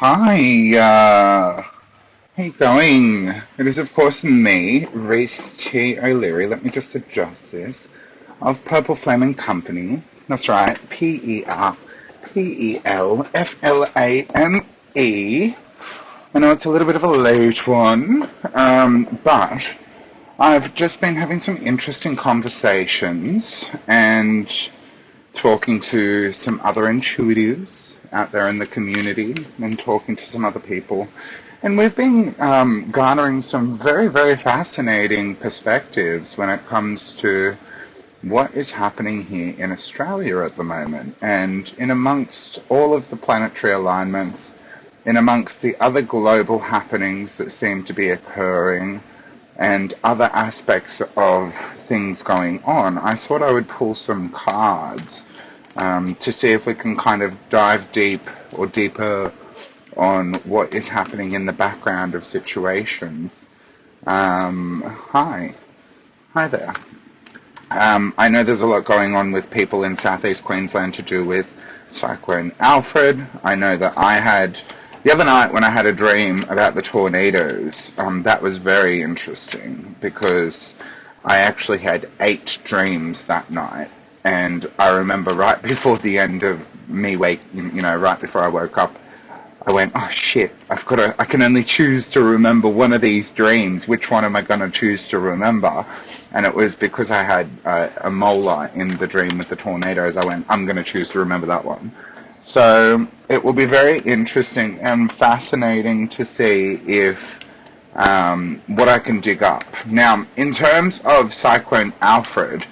Hi, how you going? It is, of course, me, Rhys T. O'Leary. Let me just adjust this. Of perpelFLAME and Company. That's right, PERPELFLAME. I know it's a little bit of a late one, but I've just been having some interesting conversations and talking to some other intuitives out there in the community and talking to some other people. And we've been garnering some very, very fascinating perspectives when it comes to what is happening here in Australia at the moment. And in amongst all of the planetary alignments, in amongst the other global happenings that seem to be occurring, and other aspects of things going on, I thought I would pull some cards to see if we can kind of dive deep or deeper on what is happening in the background of situations. Hi there. I know there's a lot going on with people in southeast Queensland to do with Cyclone Alfred. I know that the other night when I had a dream about the tornadoes, that was very interesting because I actually had 8 dreams that night. And I remember right before the end of me right before I woke up, I went, oh shit, I can only choose to remember one of these dreams. Which one am I going to choose to remember? And it was because I had a molar in the dream with the tornadoes. I went, I'm going to choose to remember that one. So it will be very interesting and fascinating to see if what I can dig up. Now, in terms of Cyclone Alfred,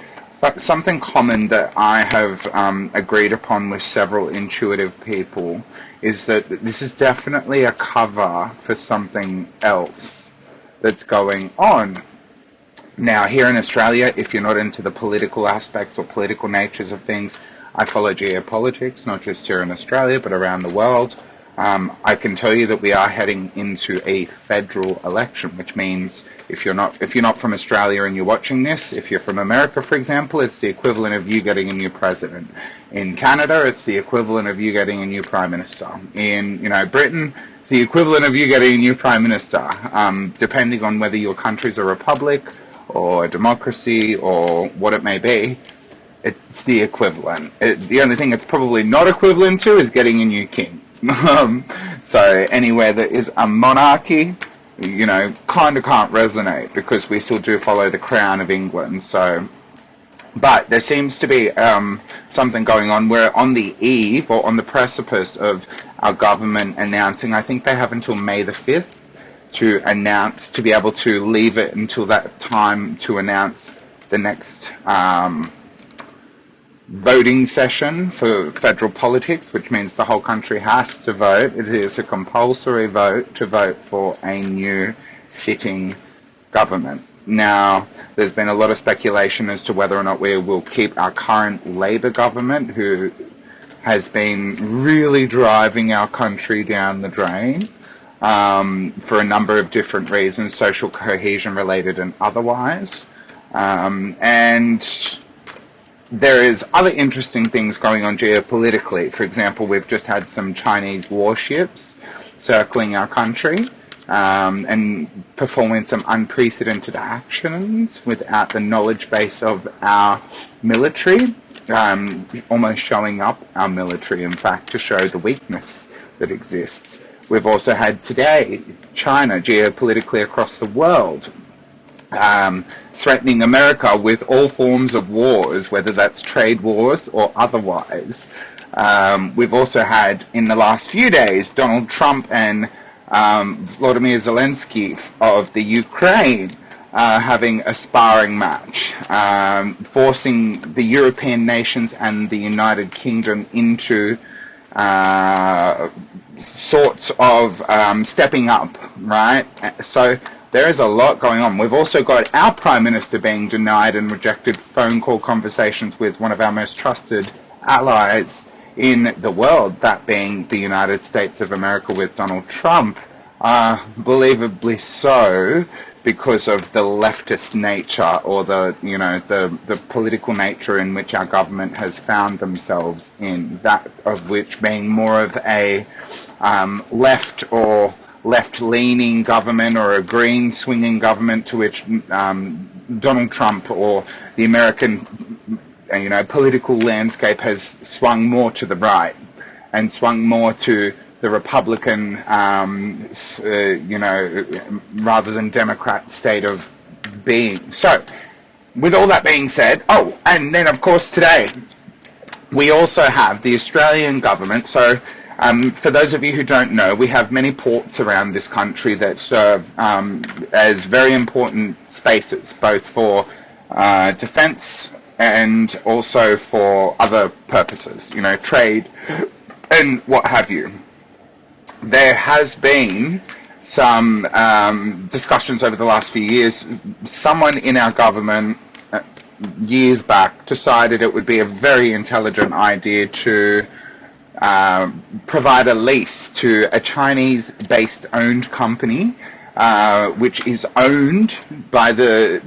something common that I have agreed upon with several intuitive people is that this is definitely a cover for something else that's going on. Now, here in Australia, if you're not into the political aspects or political natures of things, I follow geopolitics, not just here in Australia, but around the world. I can tell you that we are heading into a federal election, which means if you're not from Australia and you're watching this, if you're from America, for example, it's the equivalent of you getting a new president. In Canada, it's the equivalent of you getting a new prime minister. In Britain, it's the equivalent of you getting a new prime minister, depending on whether your country's a republic or a democracy or what it may be. It's the equivalent. The only thing it's probably not equivalent to is getting a new king. So anywhere that is a monarchy, kind of can't resonate because we still do follow the crown of England. So, but there seems to be something going on. We're on the eve or on the precipice of our government announcing, I think they have until May the 5th to be able to leave it until that time to announce the next voting session for federal politics, which means the whole country has to vote. It is a compulsory vote to vote for a new sitting government. Now, there's been a lot of speculation as to whether or not we will keep our current Labor government, who has been really driving our country down the drain for a number of different reasons, social cohesion related and otherwise. And there is other interesting things going on geopolitically. For example, we've just had some Chinese warships circling our country and performing some unprecedented actions without the knowledge base of our military, almost showing up our military, in fact, to show the weakness that exists. We've also had today China geopolitically across the world threatening America with all forms of wars, whether that's trade wars or otherwise. We've also had, in the last few days, Donald Trump and Volodymyr Zelensky of the Ukraine having a sparring match, forcing the European nations and the United Kingdom into sorts of stepping up, right? So there is a lot going on. We've also got our Prime Minister being denied and rejected phone call conversations with one of our most trusted allies in the world, that being the United States of America with Donald Trump, believably so, because of the leftist nature or the political nature in which our government has found themselves in, that of which being more of a left or left-leaning government or a green-swinging government to which Donald Trump or the American, political landscape has swung more to the right and swung more to the Republican, rather than Democrat state of being. So, with all that being said, and then of course today, we also have the Australian government. So, for those of you who don't know, we have many ports around this country that serve as very important spaces, both for defence and also for other purposes, trade and what have you. There has been some discussions over the last few years. Someone in our government years back decided it would be a very intelligent idea to provide a lease to a Chinese-based owned company, which is owned by the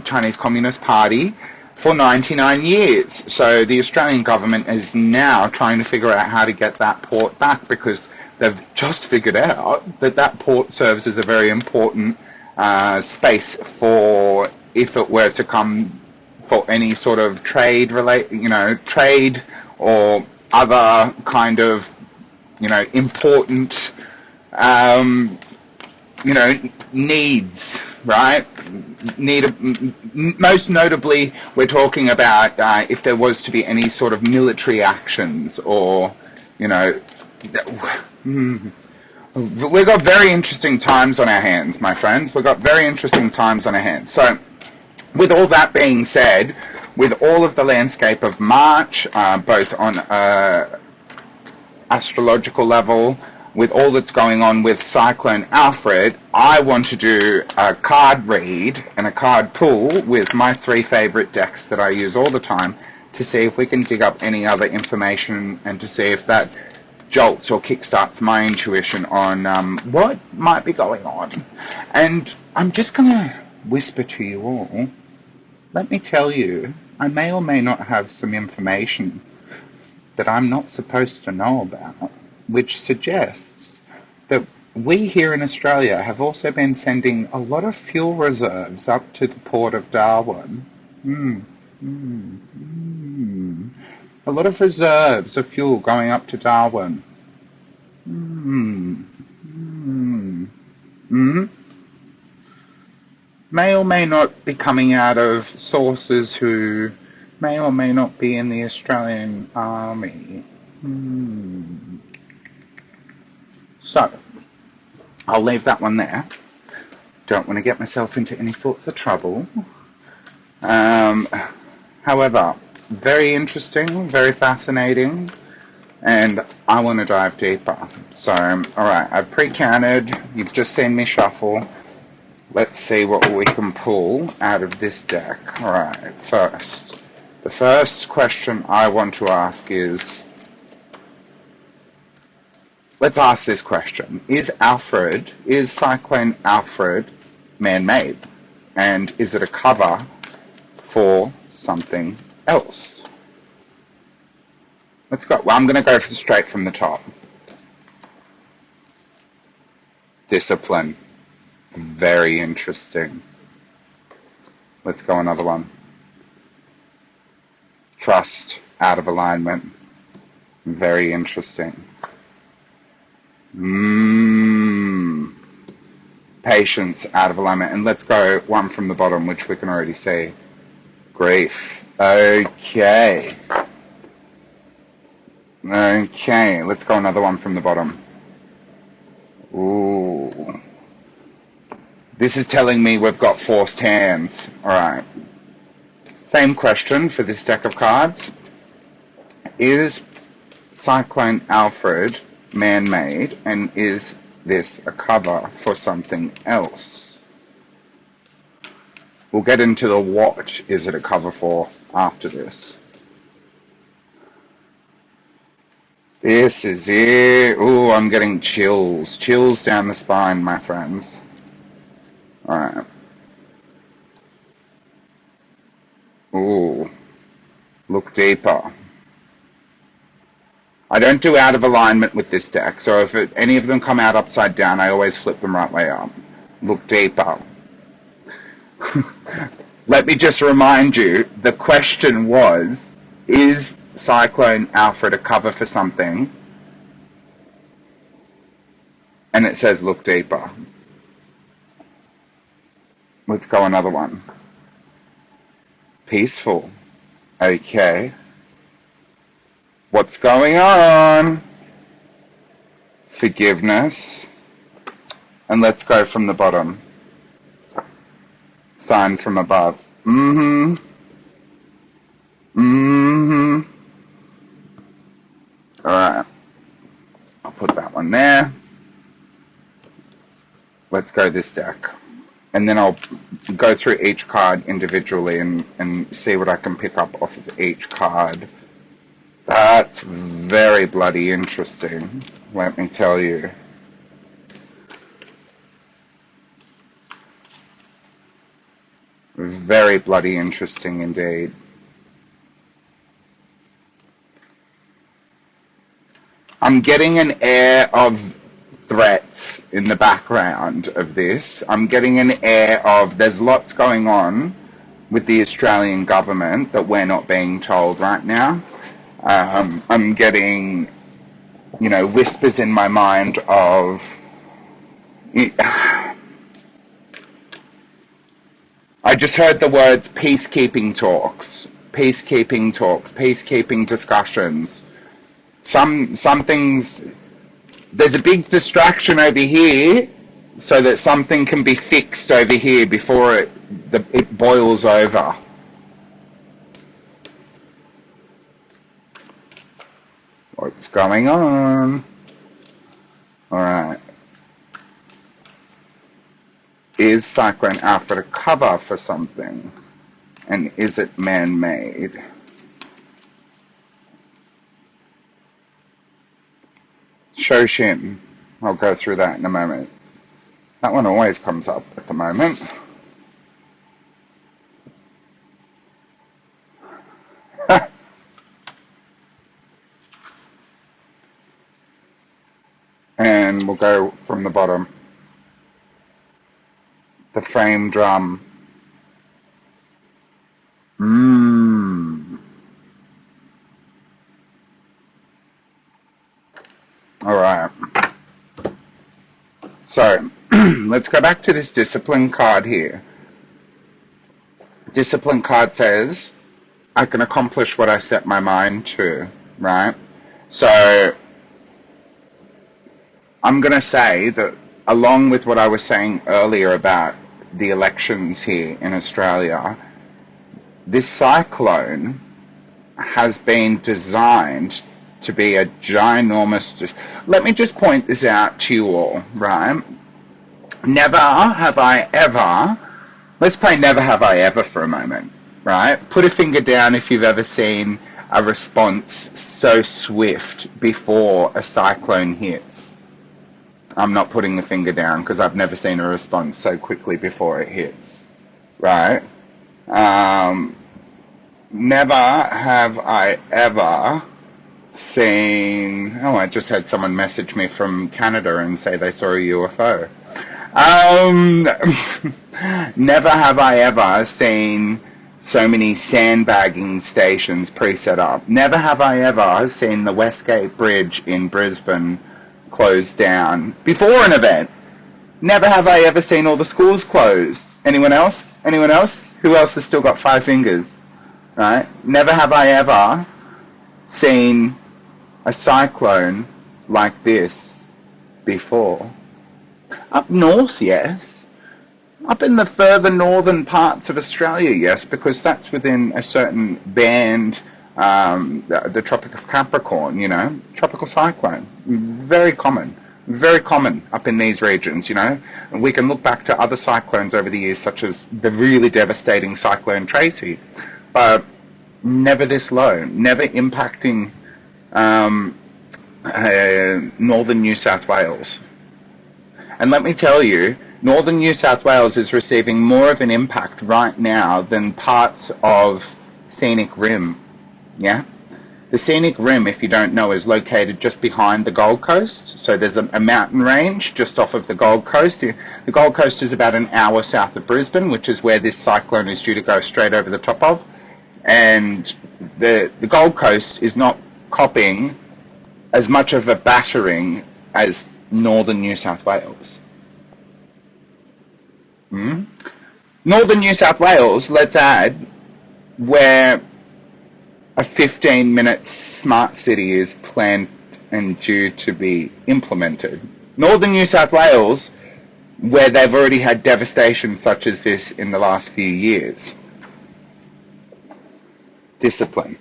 Chinese Communist Party for 99 years. So the Australian government is now trying to figure out how to get that port back, because they've just figured out that that port serves as a very important space for, if it were to come for any sort of trade or other kind of, important, needs, right? Most notably, we're talking about if there was to be any sort of military actions or, we've got very interesting times on our hands, my friends. We've got very interesting times on our hands. So, with all that being said, with all of the landscape of March, both on astrological level, with all that's going on with Cyclone Alfred, I want to do a card read and a card pull with my 3 favorite decks that I use all the time to see if we can dig up any other information and to see if that jolts or kickstarts my intuition on what might be going on. And I'm just going to whisper to you all, let me tell you, I may or may not have some information that I'm not supposed to know about, which suggests that we here in Australia have also been sending a lot of fuel reserves up to the Port of Darwin. A lot of reserves of fuel going up to Darwin. May or may not be coming out of sources who may or may not be in the Australian Army. So, I'll leave that one there. Don't want to get myself into any sorts of trouble. However, very interesting, very fascinating, and I want to dive deeper. So, alright, I've pre-counted, you've just seen me shuffle. Let's see what we can pull out of this deck. Alright, the first question I want to ask is, let's ask this question. Is Cyclone Alfred man-made? And is it a cover for something else? Let's go. Well, I'm going to go straight from the top. Discipline. Very interesting. Let's go another one. Trust. Out of alignment. Very interesting. Patience. Out of alignment. And let's go one from the bottom, which we can already see. Grief. Okay. Okay, let's go another one from the bottom. Ooh. This is telling me we've got forced hands. Alright. Same question for this deck of cards. Is Cyclone Alfred man-made, and is this a cover for something else? We'll get into the what is it a cover for after this. This is it. Ooh, I'm getting chills. Chills down the spine, my friends. Alright. Ooh. Look deeper. I don't do out of alignment with this deck, so if any of them come out upside down, I always flip them right way up. Look deeper. Let me just remind you, the question was, is Cyclone Alfred a cover for something? And it says look deeper. Let's go another one. Peaceful. Okay. What's going on? Forgiveness. And let's go from the bottom. Sign from above. Mm-hmm. Mm-hmm. Alright. I'll put that one there. Let's go this deck. And then I'll go through each card individually and see what I can pick up off of each card. That's very bloody interesting, let me tell you. Very bloody interesting indeed. I'm getting an air of threats in the background of this. I'm getting an air of there's lots going on with the Australian government that we're not being told right now. I'm getting, whispers in my mind of I just heard the words peacekeeping talks, peacekeeping discussions. Some things, there's a big distraction over here so that something can be fixed over here before it boils over. What's going on? Alright. Is Cyclone Alfred a cover for something? And is it man-made? Shoshin. I'll go through that in a moment. That one always comes up at the moment. And we'll go from the bottom. The frame drum. Alright. So, let's go back to this discipline card here. Discipline card says, I can accomplish what I set my mind to, right? So, I'm going to say that along with what I was saying earlier about the elections here in Australia, this cyclone has been designed to be a ginormous... Let me just point this out to you all, right? Never have I ever... Let's play Never Have I Ever for a moment, right? Put a finger down if you've ever seen a response so swift before a cyclone hits. I'm not putting the finger down because I've never seen a response so quickly before it hits, right? Never have I ever seen... Oh, I just had someone message me from Canada and say they saw a UFO. Never have I ever seen so many sandbagging stations pre-set up. Never have I ever seen the Westgate Bridge in Brisbane closed down before an event. Never have I ever seen all the schools closed. Anyone else? Anyone else? Who else has still got 5 fingers? Right? Never have I ever seen a cyclone like this before. Up north, yes. Up in the further northern parts of Australia, yes, because that's within a certain band, the Tropic of Capricorn, tropical cyclone. Very common up in these regions, And we can look back to other cyclones over the years, such as the really devastating Cyclone Tracy, but never this low, never impacting northern New South Wales. And let me tell you, northern New South Wales is receiving more of an impact right now than parts of Scenic Rim, yeah? The scenic rim, if you don't know, is located just behind the Gold Coast. So there's a mountain range just off of the Gold Coast. The Gold Coast is about an hour south of Brisbane, which is where this cyclone is due to go straight over the top of. And the Gold Coast is not copying as much of a battering as northern New South Wales. Northern New South Wales, let's add, where a 15-minute smart city is planned and due to be implemented. Northern New South Wales, where they've already had devastation such as this in the last few years. Discipline.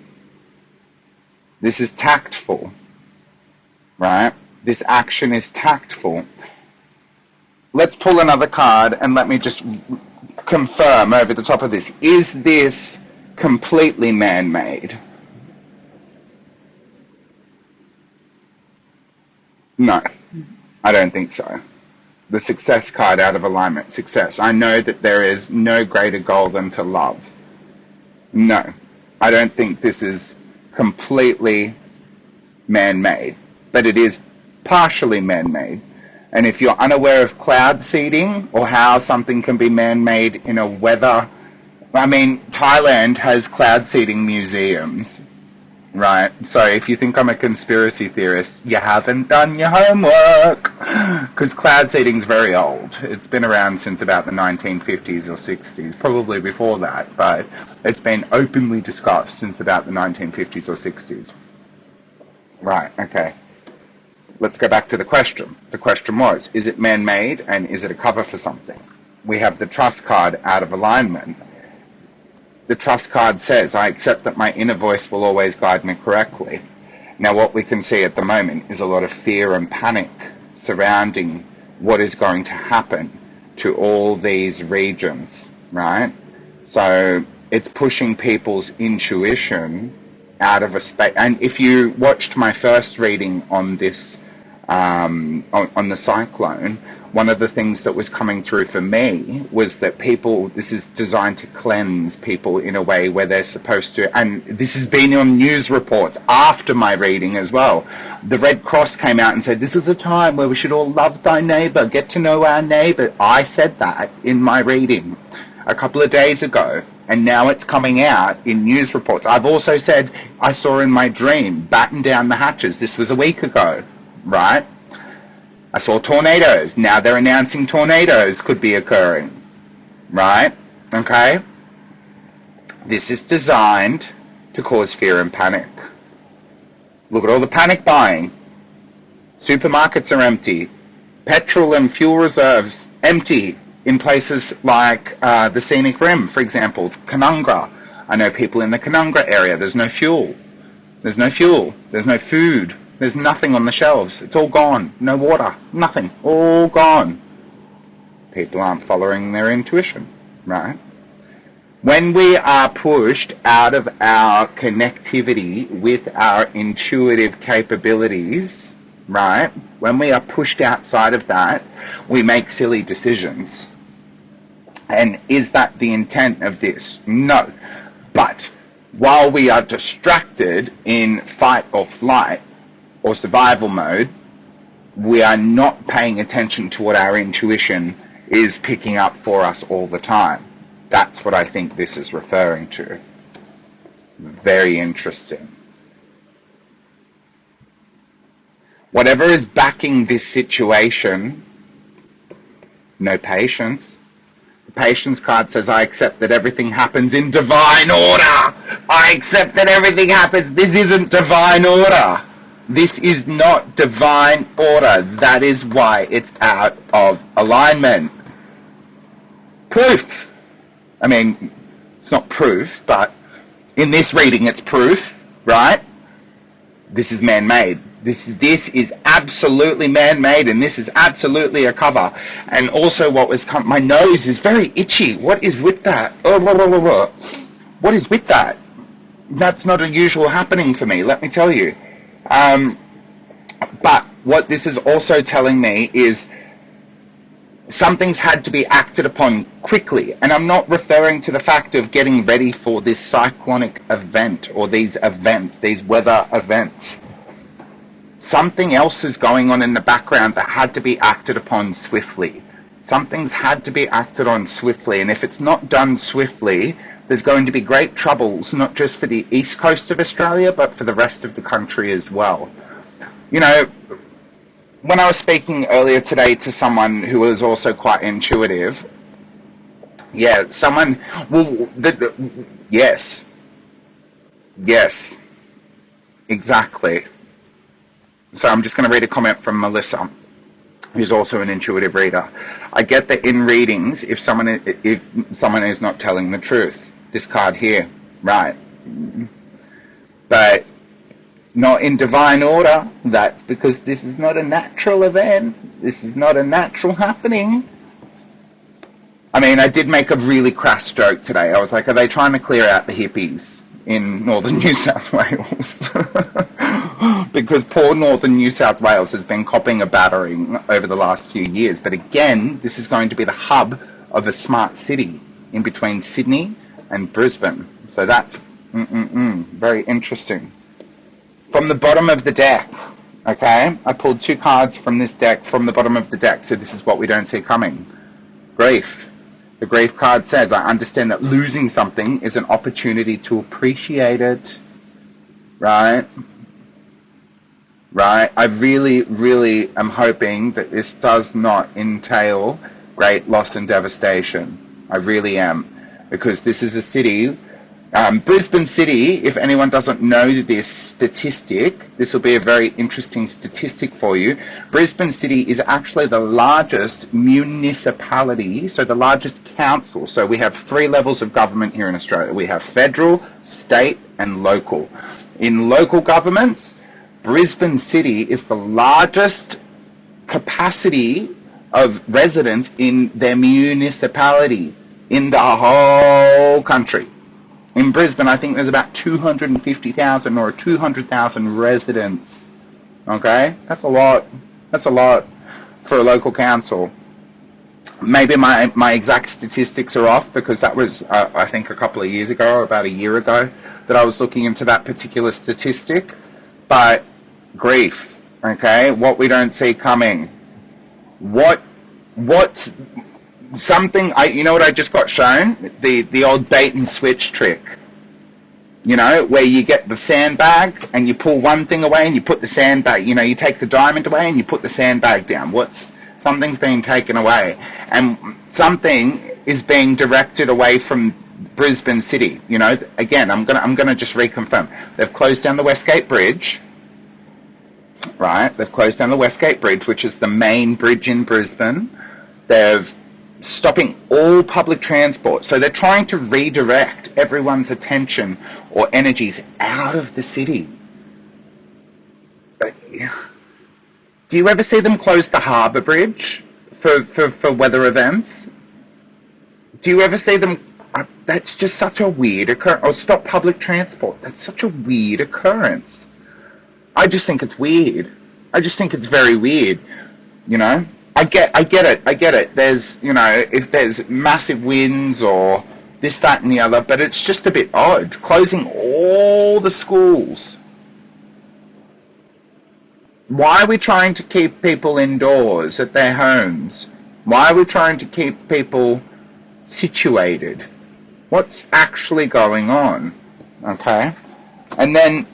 This is tactful, right? This action is tactful. Let's pull another card and let me just confirm over the top of this. Is this completely man-made? No, I don't think so. The success card out of alignment, success. I know that there is no greater goal than to love. No, I don't think this is completely man-made, but it is partially man-made. And if you're unaware of cloud seeding or how something can be man-made in a weather, I mean, Thailand has cloud seeding museums, right? So if you think I'm a conspiracy theorist, you haven't done your homework, because cloud seeding is very old. It's been around since about the 1950s or 60s, probably before that, but it's been openly discussed since about the 1950s or 60s. Right, okay. Let's go back to the question. The question was, is it man-made and is it a cover for something? We have the trust card out of alignment. The trust card says, I accept that my inner voice will always guide me correctly. Now what we can see at the moment is a lot of fear and panic surrounding what is going to happen to all these regions, right? So it's pushing people's intuition out of a space. And if you watched my first reading on this, on the cyclone, one of the things that was coming through for me was that people, this is designed to cleanse people in a way where they're supposed to, and this has been on news reports after my reading as well. The Red Cross came out and said, this is a time where we should all love thy neighbour, get to know our neighbour. I said that in my reading a couple of days ago, and now it's coming out in news reports. I've also said, I saw in my dream, batten down the hatches. This was a week ago, right? I saw tornadoes. Now they're announcing tornadoes could be occurring, right? Okay? This is designed to cause fear and panic. Look at all the panic buying. Supermarkets are empty. Petrol and fuel reserves empty in places like the Scenic Rim, for example, Canungra. I know people in the Canungra area. There's no fuel. There's no fuel. There's no food. There's nothing on the shelves. It's all gone. No water. Nothing. All gone. People aren't following their intuition, right? When we are pushed out of our connectivity with our intuitive capabilities, right? When we are pushed outside of that, we make silly decisions. And is that the intent of this? No. But while we are distracted in fight or flight or survival mode, we are not paying attention to what our intuition is picking up for us all the time. That's what I think this is referring to. Very interesting. Whatever is backing this situation, no patience. The patience card says, I accept that everything happens in divine order. I accept that everything happens. This isn't divine order. This is not divine order. That is why it's out of alignment. Proof. I mean, it's not proof, but in this reading it's proof, right? This is man-made. This is absolutely man-made, and this is absolutely a cover. And also what was my nose is very itchy. What is with that? What is with that? That's not a usual happening for me, let me tell you. But what this is also telling me is something's had to be acted upon quickly. And I'm not referring to the fact of getting ready for this cyclonic event or these events, these weather events. Something else is going on in the background that had to be acted upon swiftly. Something's had to be acted on swiftly, and if it's not done swiftly, there's going to be great troubles, not just for the east coast of Australia, but for the rest of the country as well. You know, when I was speaking earlier today to someone who was also quite intuitive, yes, exactly. So I'm just going to read a comment from Melissa, who's also an intuitive reader. I get that in readings, if someone is not telling the truth, this card here, right? But not in divine order. That's because this is not a natural event. This is not a natural happening. I mean, I did make a really crass joke today. I was like, are they trying to clear out the hippies in northern New South Wales? Because poor northern New South Wales has been copping a battering over the last few years. But again, this is going to be the hub of a smart city in between Sydney and Brisbane. So that's very interesting. From the bottom of the deck, okay, I pulled 2 cards from this deck from the bottom of the deck. So this is what we don't see coming. Grief. The grief card says, I understand that losing something is an opportunity to appreciate it. Right? I really, really am hoping that this does not entail great loss and devastation. I really am. Because this is a city, Brisbane City, if anyone doesn't know this statistic, this will be a very interesting statistic for you. Brisbane City is actually the largest municipality, so the largest council. So we have 3 levels of government here in Australia. We have federal, state, and local. In local governments, Brisbane City is the largest capacity of residents in their municipality in the whole country. In Brisbane, I think there's about 250,000 or 200,000 residents. Okay? That's a lot. That's a lot for a local council. Maybe my exact statistics are off because that was, I think, a couple of years ago or about a year ago that I was looking into that particular statistic. But grief, okay? What we don't see coming. You know what I just got shown? The old bait and switch trick. You know, where you get the sandbag and you pull one thing away and you put the sandbag, you know, you take the diamond away and you put the sandbag down. Something's being taken away. And something is being directed away from Brisbane City. You know, again, I'm gonna just reconfirm. They've closed down the Westgate Bridge. Right? They've closed down the Westgate Bridge, which is the main bridge in Brisbane. They've stopping all public transport. So they're trying to redirect everyone's attention or energies out of the city. But, do you ever see them close the harbour bridge for weather events? Do you ever see them? That's just such a weird occurrence. Or stop public transport. That's such a weird occurrence. I just think it's weird. I just think it's very weird. You know? I get it. There's, you know, if there's massive winds or this, that, and the other, but it's just a bit odd. Closing all the schools. Why are we trying to keep people indoors at their homes? Why are we trying to keep people situated? What's actually going on? Okay? And then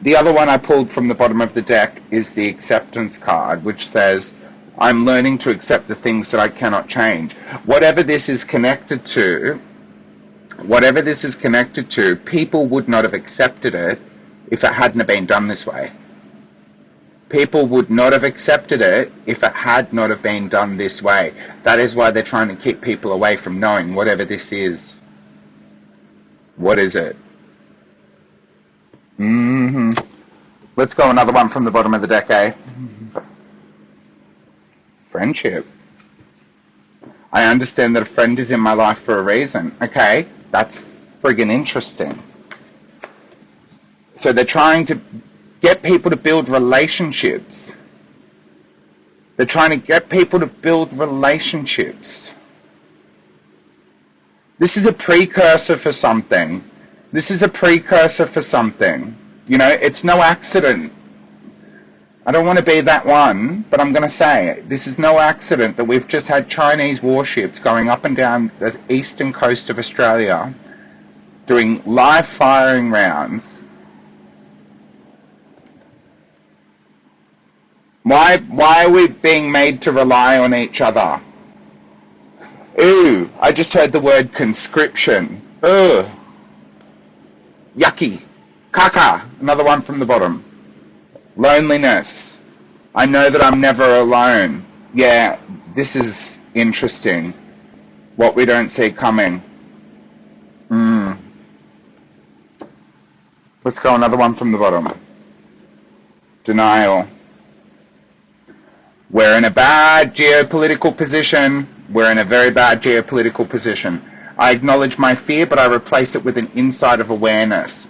the other one I pulled from the bottom of the deck is the acceptance card, which says, I'm learning to accept the things that I cannot change. Whatever this is connected to, people would not have accepted it if it hadn't been done this way. People would not have accepted it if it had not have been done this way. That is why they're trying to keep people away from knowing whatever this is. What is it? Let's go another one from the bottom of the deck, eh? Friendship. I understand that a friend is in my life for a reason. Okay, that's friggin' interesting. So they're trying to get people to build relationships. They're trying to get people to build relationships. This is a precursor for something. This is a precursor for something. You know, it's no accident. I don't want to be that one, but I'm going to say it. This is no accident that we've just had Chinese warships going up and down the eastern coast of Australia doing live firing rounds. Why are we being made to rely on each other? Ooh, I just heard the word conscription. Ugh. Yucky. Caca. Another one from the bottom. Loneliness. I know that I'm never alone. Yeah, this is interesting. What we don't see coming. Let's go another one from the bottom. Denial. We're in a bad geopolitical position. We're in a very bad geopolitical position. I acknowledge my fear, but I replace it with an insight of awareness.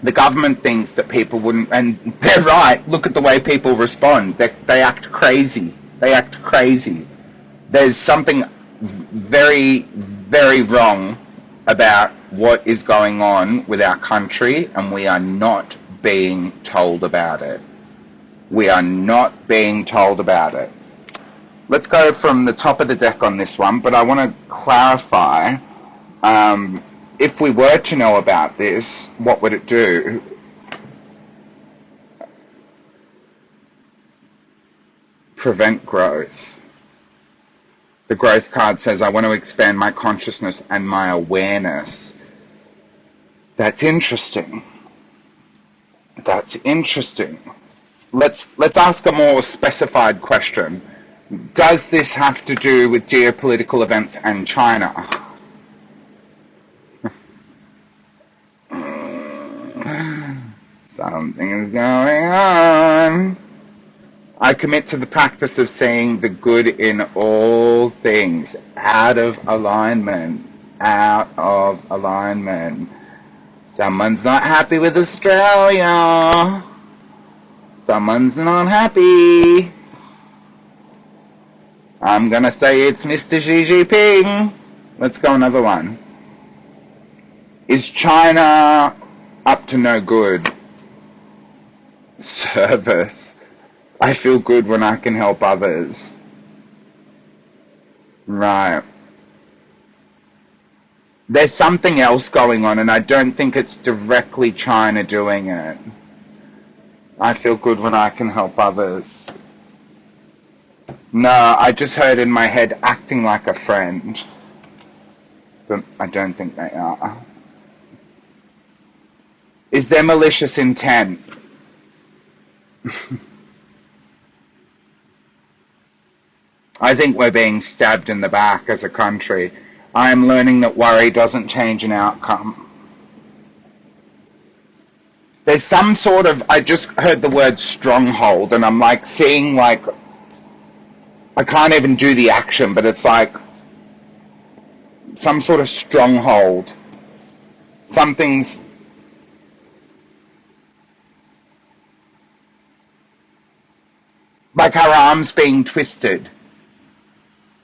The government thinks that people wouldn't, and they're right. Look at the way people respond. They act crazy. They act crazy. There's something very, very wrong about what is going on with our country, and we are not being told about it. We are not being told about it. Let's go from the top of the deck on this one, but I want to clarify, if we were to know about this, what would it do? Prevent growth. The growth card says, I want to expand my consciousness and my awareness. That's interesting. That's interesting. Let's ask a more specified question. Does this have to do with geopolitical events and China? Something is going on. I commit to the practice of seeing the good in all things. Out of alignment. Out of alignment. Someone's not happy with Australia. Someone's not happy. I'm going to say it's Mr. Xi Jinping. Let's go another one. Is China up to no good? Service. I feel good when I can help others. Right. There's something else going on, and I don't think it's directly China doing it. I feel good when I can help others. No, I just heard in my head acting like a friend. But I don't think they are. Is there malicious intent? I think we're being stabbed in the back as a country. I am learning that worry doesn't change an outcome. There's some sort of, I just heard the word stronghold, and I'm like seeing like, I can't even do the action, but it's like some sort of stronghold. Something's, like our arms being twisted.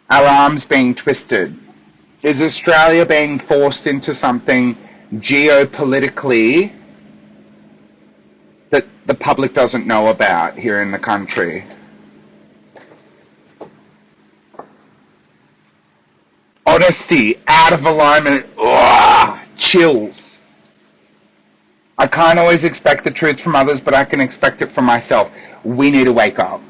Our arms being twisted. Is Australia being forced into something geopolitically that the public doesn't know about here in the country? Honesty, out of alignment, ugh, chills. I can't always expect the truth from others, but I can expect it from myself. We need to wake up.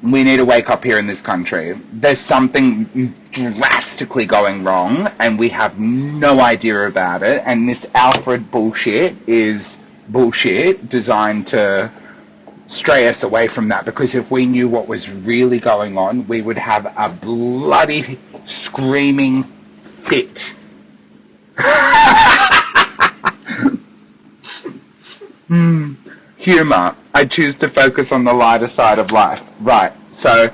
We need to wake up here in this country. There's something drastically going wrong, and we have no idea about it, and this Alfred bullshit is bullshit designed to stray us away from that, because if we knew what was really going on, we would have a bloody screaming fit. Humor. I choose to focus on the lighter side of life. Right. So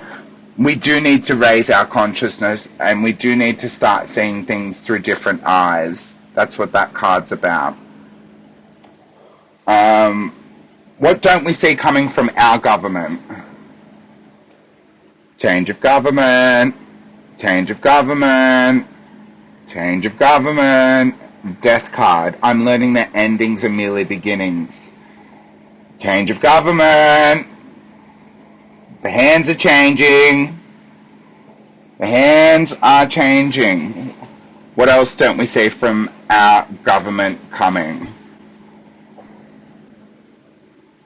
we do need to raise our consciousness, and we do need to start seeing things through different eyes. That's what that card's about. What don't we see coming from our government? Change of government. Change of government. Change of government. Death card. I'm learning that endings are merely beginnings. Change of government. The hands are changing. The hands are changing. What else don't we see from our government coming?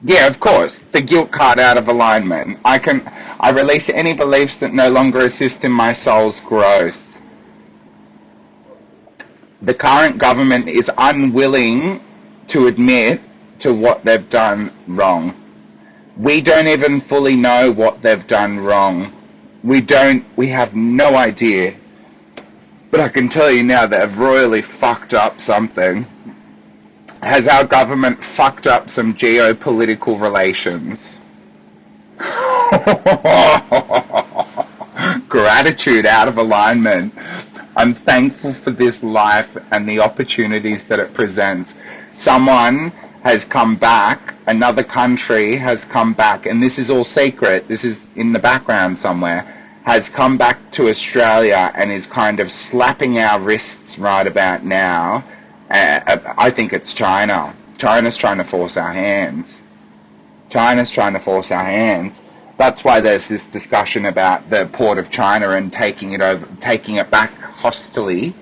Yeah, of course. The guilt card out of alignment. I release any beliefs that no longer assist in my soul's growth. The current government is unwilling to admit to what they've done wrong. We don't even fully know what they've done wrong. We have no idea. But I can tell you now they've royally fucked up something. Has our government fucked up some geopolitical relations? Gratitude out of alignment. I'm thankful for this life and the opportunities that it presents. Someone has come back, another country has come back, and this is all secret, this is in the background somewhere, has come back to Australia and is kind of slapping our wrists right about now. I think it's China. China's trying to force our hands. China's trying to force our hands. That's why there's this discussion about the Port of China and taking it back hostilely.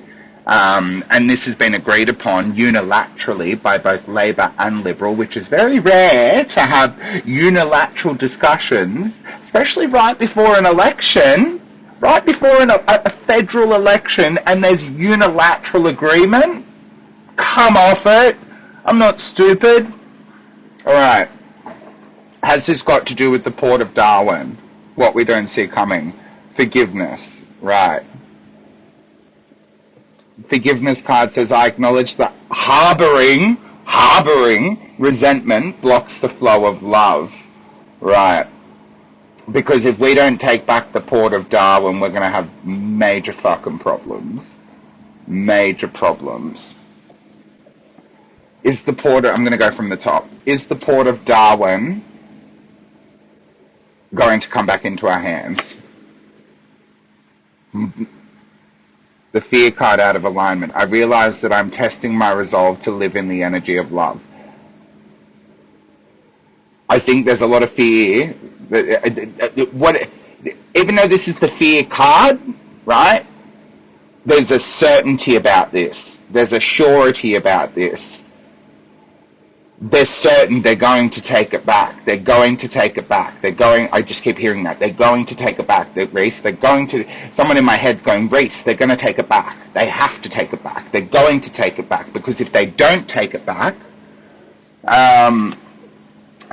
And this has been agreed upon unilaterally by both Labor and Liberal, which is very rare to have unilateral discussions, especially right before an election, right before a federal election, and there's unilateral agreement. Come off it. I'm not stupid. All right. Has this got to do with the Port of Darwin? What we don't see coming? Forgiveness. Right. Forgiveness card says, I acknowledge that harboring resentment blocks the flow of love. Right. Because if we don't take back the Port of Darwin, we're going to have major fucking problems. Major problems. I'm going to go from the top. Is the Port of Darwin going to come back into our hands? The fear card out of alignment. I realize that I'm testing my resolve to live in the energy of love. I think there's a lot of fear. Even though this is the fear card, right? There's a certainty about this. There's a surety about this. They're certain they're going to take it back. They're going to take it back. I just keep hearing that. They're going to take it back. Rhys, someone in my head's going, Rhys, they're going to take it back. They have to take it back. They're going to take it back. Because if they don't take it back,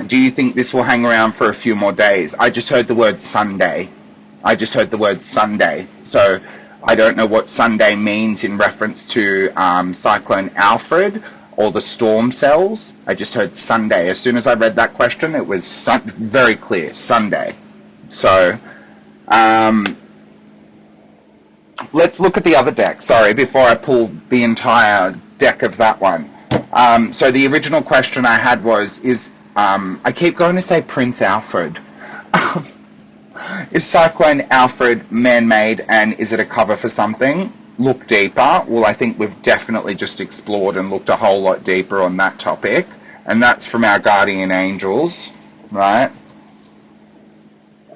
do you think this will hang around for a few more days? I just heard the word Sunday. So I don't know what Sunday means in reference to Cyclone Alfred or the storm cells. I just heard Sunday. As soon as I read that question, it was very clear, Sunday. So, let's look at the other deck. Sorry, before I pull the entire deck of that one. So the original question I had was, I keep going to say Prince Alfred. Is Cyclone Alfred man-made, and is it a cover for something? Look deeper. Well, I think we've definitely just explored and looked a whole lot deeper on that topic, and that's from our guardian angels, right?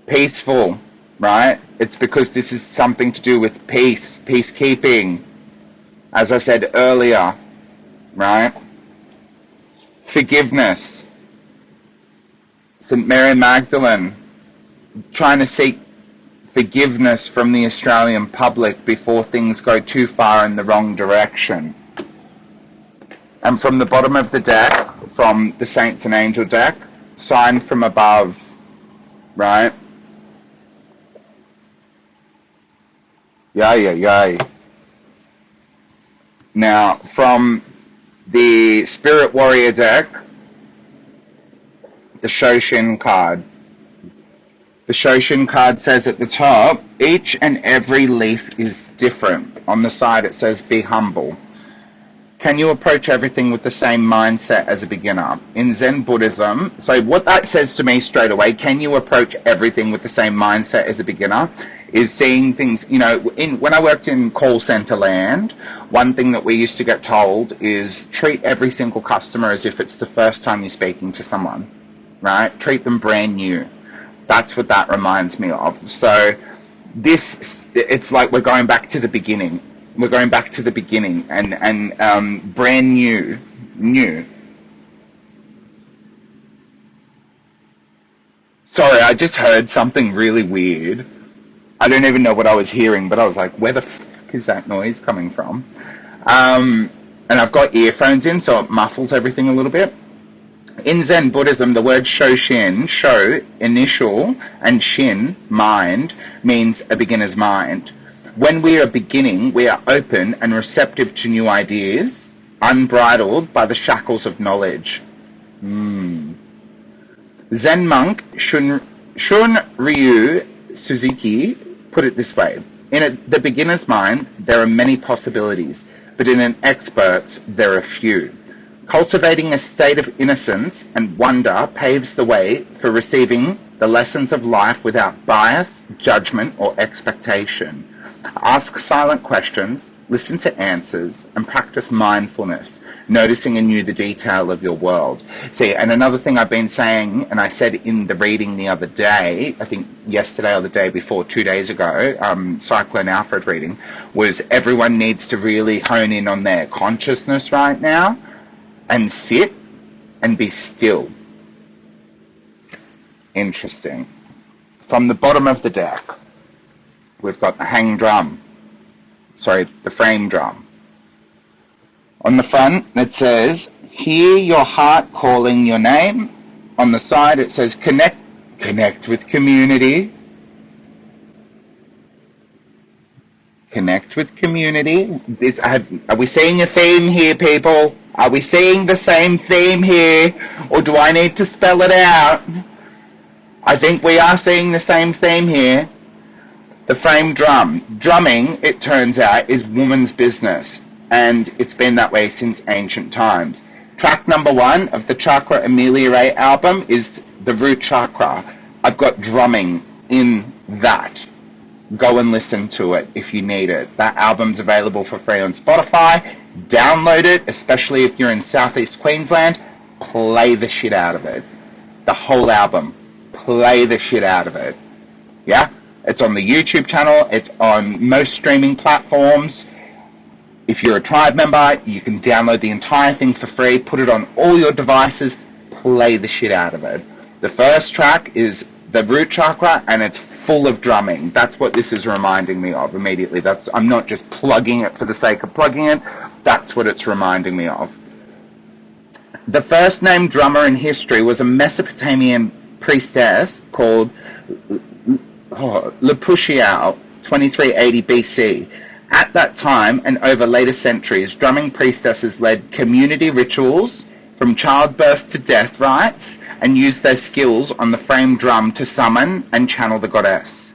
Peaceful, right? It's because this is something to do with peace, peacekeeping, as I said earlier, right? Forgiveness. St. Mary Magdalene, trying to seek forgiveness from the Australian public before things go too far in the wrong direction. And from the bottom of the deck, from the Saints and Angel deck, sign from above, right? Yay. Now, from the Spirit Warrior deck, the Shoshin card. The Shoshin card says at the top, each and every leaf is different. On the side it says, be humble. Can you approach everything with the same mindset as a beginner? In Zen Buddhism, so what that says to me straight away, can you approach everything with the same mindset as a beginner, is seeing things, you know, when I worked in call center land, one thing that we used to get told is treat every single customer as if it's the first time you're speaking to someone, right? Treat them brand new. That's what that reminds me of. So it's like we're going back to the beginning. We're going back to the beginning and brand new. Sorry, I just heard something really weird. I don't even know what I was hearing, but I was like, where the fuck is that noise coming from? And I've got earphones in, so it muffles everything a little bit. In Zen Buddhism, the word shoshin, sho, initial, and shin, mind, means a beginner's mind. When we are beginning, we are open and receptive to new ideas, unbridled by the shackles of knowledge. Zen monk Shun Ryu Suzuki put it this way: in the beginner's mind, there are many possibilities, but in an expert's, there are few. Cultivating a state of innocence and wonder paves the way for receiving the lessons of life without bias, judgment, or expectation. Ask silent questions, listen to answers, and practice mindfulness, noticing anew the detail of your world. See, and another thing I've been saying, and I said in the reading the other day, I think yesterday or the day before, 2 days ago, Cyclone Alfred reading, was everyone needs to really hone in on their consciousness right now and sit and be still. Interesting. From the bottom of the deck, we've got the the frame drum. On the front, it says, hear your heart calling your name. On the side, it says, connect with community. Connect with community. Are we seeing a theme here, people? Are we seeing the same theme here? Or do I need to spell it out? I think we are seeing the same theme here. The frame drum. Drumming, it turns out, is woman's business, and it's been that way since ancient times. Track number 1 of the Chakra Ameliorate album is the root chakra. I've got drumming in that. Go and listen to it if you need it. That album's available for free on Spotify. Download it, especially if you're in Southeast Queensland. Play the shit out of it. The whole album. Play the shit out of it. Yeah? It's on the YouTube channel. It's on most streaming platforms. If you're a tribe member, you can download the entire thing for free, put it on all your devices, play the shit out of it. The first track is the root chakra, and it's full of drumming. That's what this is reminding me of immediately. I'm not just plugging it for the sake of plugging it. That's what it's reminding me of. The first named drummer in history was a Mesopotamian priestess called Lapuchiao, 2380 BC. At that time, and over later centuries, drumming priestesses led community rituals from childbirth to death rites and used their skills on the frame drum to summon and channel the goddess.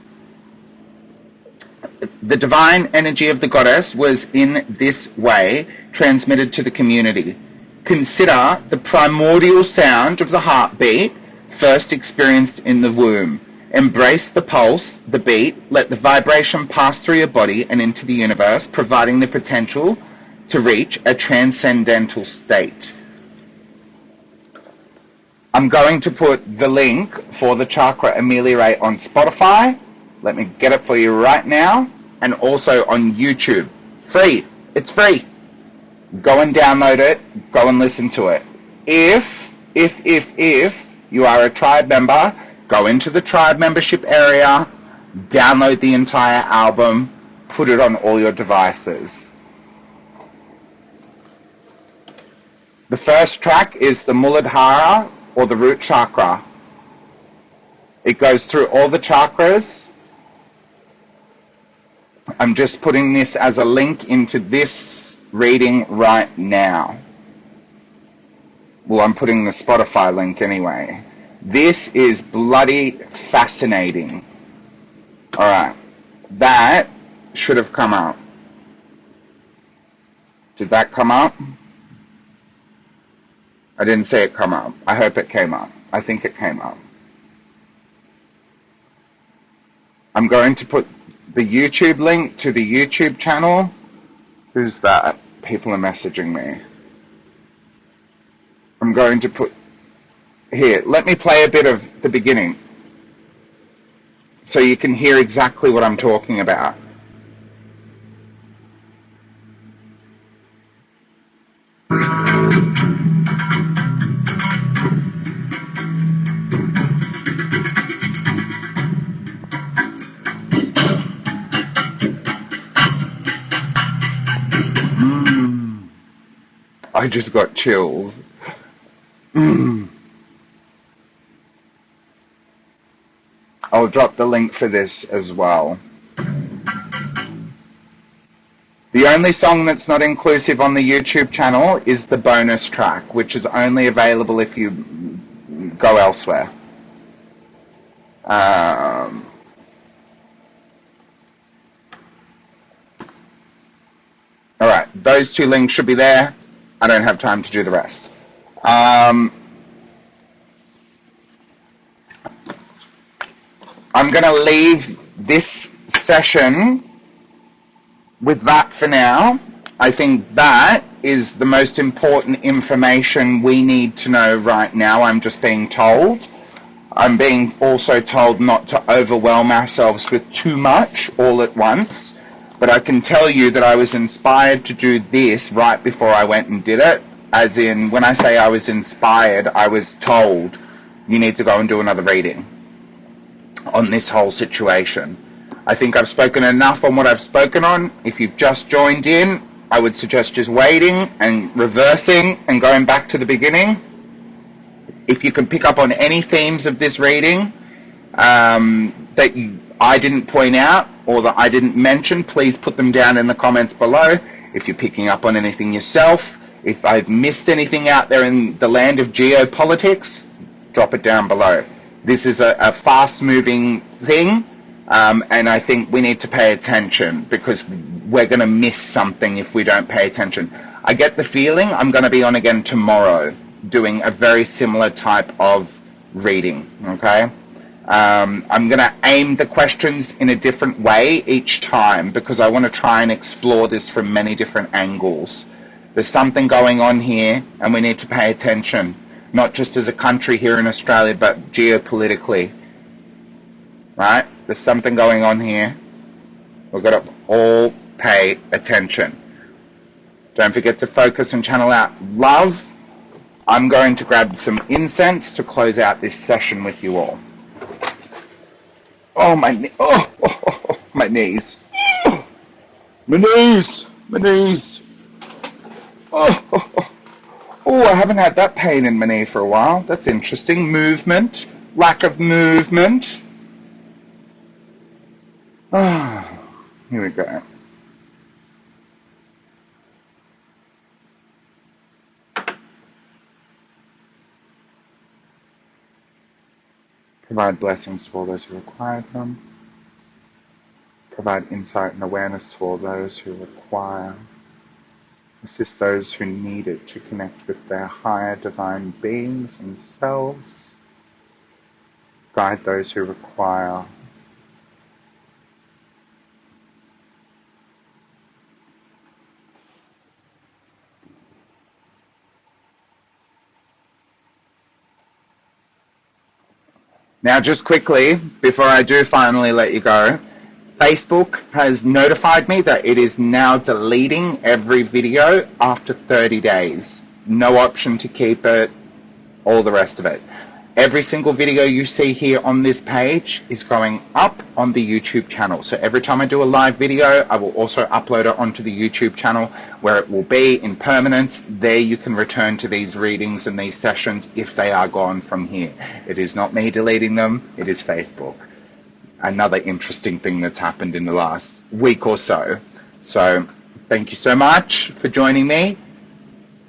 The divine energy of the goddess was in this way transmitted to the community. Consider the primordial sound of the heartbeat first experienced in the womb. Embrace the pulse, the beat, let the vibration pass through your body and into the universe, providing the potential to reach a transcendental state. I'm going to put the link for the Chakra Ameliorate on Spotify. Let me get it for you right now. And also on YouTube. Free. It's free. Go and download it. Go and listen to it. If you are a tribe member, go into the tribe membership area, download the entire album, put it on all your devices. The first track is the Muladhara, or the root chakra. It goes through all the chakras. I'm just putting this as a link into this reading right now. Well, I'm putting the Spotify link anyway. This is bloody fascinating. Alright, that should have come up. Did that come up? I didn't see it come up. I hope it came up. I think it came up. I'm going to put the YouTube link to the YouTube channel. Who's that? People are messaging me. I'm going to put here. Let me play a bit of the beginning so you can hear exactly what I'm talking about. I just got chills. I'll drop the link for this as well. The only song that's not inclusive on the YouTube channel is the bonus track, which is only available if you go elsewhere. Alright, those two links should be there. I don't have time to do the rest. I'm going to leave this session with that for now. I think that is the most important information we need to know right now. I'm just being told. I'm being also told not to overwhelm ourselves with too much all at once. But I can tell you that I was inspired to do this right before I went and did it. As in, when I say I was inspired, I was told, you need to go and do another reading on this whole situation. I think I've spoken enough on what I've spoken on. If you've just joined in, I would suggest just waiting and reversing and going back to the beginning. If you can pick up on any themes of this reading that I didn't point out or that I didn't mention, please put them down in the comments below. If you're picking up on anything yourself, if I've missed anything out there in the land of geopolitics, drop it down below. This is a fast-moving thing, and I think we need to pay attention because we're going to miss something if we don't pay attention. I get the feeling I'm going to be on again tomorrow doing a very similar type of reading, okay? I'm going to aim the questions in a different way each time because I want to try and explore this from many different angles. There's something going on here and we need to pay attention, not just as a country here in Australia, but geopolitically, right? There's something going on here. We've got to all pay attention. Don't forget to focus and channel out love. I'm going to grab some incense to close out this session with you all. Oh, my knees. My knees. My knees. My knees. I haven't had that pain in my knee for a while. That's interesting. Movement. Lack of movement. Here we go. Provide blessings to all those who require them. Provide insight and awareness to all those who require. Assist those who need it to connect with their higher divine beings themselves. Guide those who require. Now, just quickly, before I do finally let you go, Facebook has notified me that it is now deleting every video after 30 days. No option to keep it, all the rest of it. Every single video you see here on this page is going up on the YouTube channel. So every time I do a live video, I will also upload it onto the YouTube channel where it will be in permanence. There you can return to these readings and these sessions if they are gone from here. It is not me deleting them, it is Facebook. Another interesting thing that's happened in the last week or so. So thank you so much for joining me.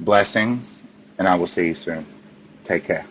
Blessings, and I will see you soon. Take care.